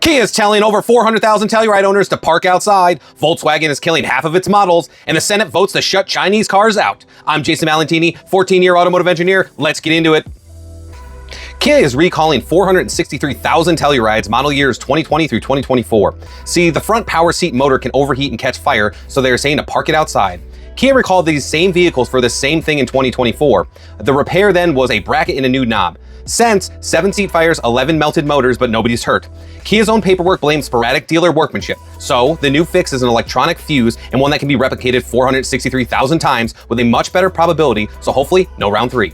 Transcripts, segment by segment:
Kia is telling over 400,000 Telluride owners to park outside. Volkswagen is killing half of its models, and the Senate votes to shut Chinese cars out. I'm Jason Valentini, 14-year automotive engineer. Let's get into it. Kia is recalling 463,000 Tellurides model years 2020 through 2024. See, the front power seat motor can overheat and catch fire, so they're saying to park it outside. Kia recalled these same vehicles for the same thing in 2024. The repair then was a bracket and a new knob. Since, 7 seat fires, 11 melted motors, but nobody's hurt. Kia's own paperwork blames sporadic dealer workmanship. So, the new fix is an electronic fuse and one that can be replicated 463,000 times with a much better probability, so hopefully no round 3.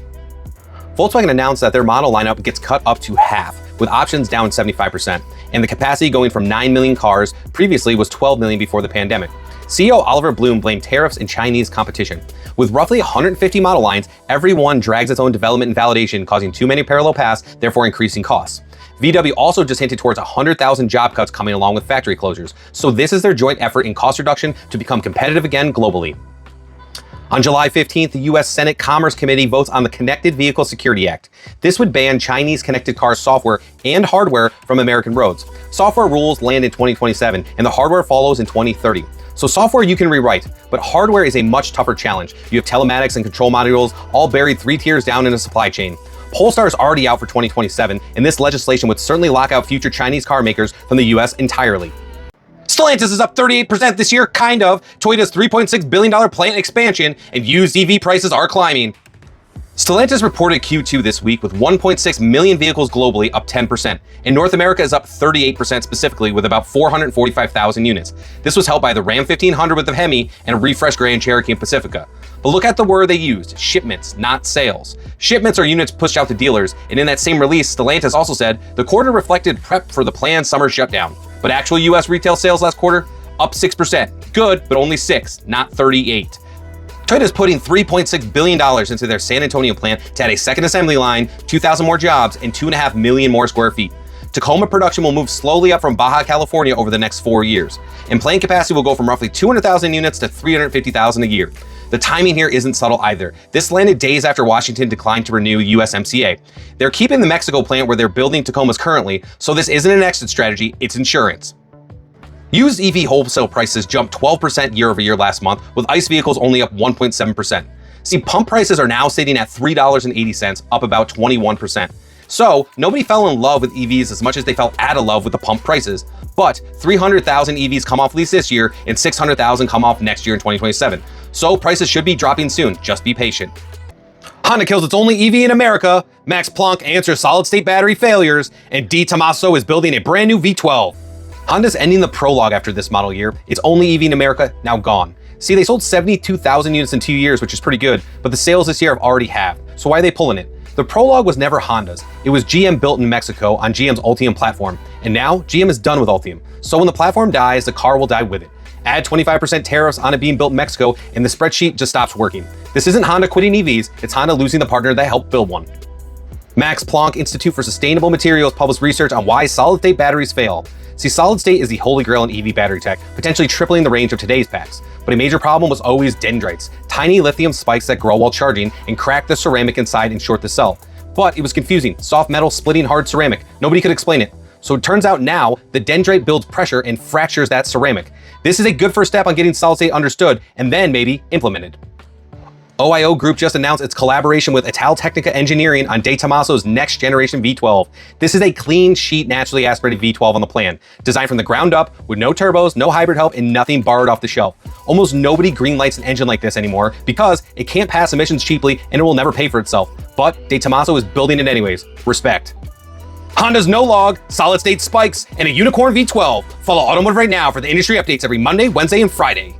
Volkswagen announced that their model lineup gets cut up to half, with options down 75%, and the capacity going from 9 million cars previously was 12 million before the pandemic. CEO Oliver Bloom blamed tariffs and Chinese competition. With roughly 150 model lines, every one drags its own development and validation, causing too many parallel paths, therefore increasing costs. VW also just hinted towards 100,000 job cuts coming along with factory closures, so this is their joint effort in cost reduction to become competitive again globally. On July 15th, the U.S. Senate Commerce Committee votes on the Connected Vehicle Security Act. This would ban Chinese connected car software and hardware from American roads. Software rules land in 2027, and the hardware follows in 2030. So software you can rewrite, but hardware is a much tougher challenge. You have telematics and control modules all buried 3 tiers down in a supply chain. Polestar is already out for 2027, and this legislation would certainly lock out future Chinese car makers from the US entirely. Stellantis is up 38% this year, kind of. Toyota's $3.6 billion plant expansion, and used EV prices are climbing. Stellantis reported Q2 this week with 1.6 million vehicles globally, up 10%. And North America is up 38% specifically, with about 445,000 units. This was helped by the Ram 1500 with the Hemi and a refreshed Grand Cherokee and Pacifica. But look at the word they used, shipments, not sales. Shipments are units pushed out to dealers, and in that same release, Stellantis also said the quarter reflected prep for the planned summer shutdown. But actual US retail sales last quarter, up 6%. Good, but only 6, not 38. Toyota is putting $3.6 billion into their San Antonio plant to add a second assembly line, 2,000 more jobs, and 2.5 million more square feet. Tacoma production will move slowly up from Baja California over the next 4 years, and plant capacity will go from roughly 200,000 units to 350,000 a year. The timing here isn't subtle either. This landed days after Washington declined to renew USMCA. They're keeping the Mexico plant where they're building Tacomas currently, so this isn't an exit strategy, it's insurance. Used EV wholesale prices jumped 12% year over year last month, with ICE vehicles only up 1.7%. See, pump prices are now sitting at $3.80, up about 21%. So, nobody fell in love with EVs as much as they fell out of love with the pump prices. But 300,000 EVs come off lease this year, and 600,000 come off next year in 2027. So, prices should be dropping soon, just be patient. Honda kills its only EV in America, Max Planck answers solid-state battery failures, and D. Tomaso is building a brand new V12. Honda's ending the prologue after this model year. Its only EV in America now gone. See, they sold 72,000 units in 2 years, which is pretty good, but the sales this year have already halved. So why are they pulling it? The prologue was never Honda's. It was GM built in Mexico on GM's Ultium platform. And now, GM is done with Ultium. So when the platform dies, the car will die with it. Add 25% tariffs on it being built in Mexico, and the spreadsheet just stops working. This isn't Honda quitting EVs, it's Honda losing the partner that helped build one. Max Planck Institute for Sustainable Materials published research on why solid-state batteries fail. See, solid state is the holy grail in EV battery tech, potentially tripling the range of today's packs. But a major problem was always dendrites, tiny lithium spikes that grow while charging and crack the ceramic inside and short the cell. But it was confusing, soft metal splitting hard ceramic. Nobody could explain it. So it turns out now, the dendrite builds pressure and fractures that ceramic. This is a good first step on getting solid state understood and then maybe implemented. OIO Group just announced its collaboration with Italtecnica Engineering on De Tomaso's next generation V12. This is a clean sheet, naturally aspirated V12 on the plan, designed from the ground up with no turbos, no hybrid help, and nothing borrowed off the shelf. Almost nobody greenlights an engine like this anymore because it can't pass emissions cheaply and it will never pay for itself. But De Tomaso is building it anyways. Respect. Honda's no log, solid state spikes, and a unicorn V12. Follow Automotive right now for the industry updates every Monday, Wednesday, and Friday.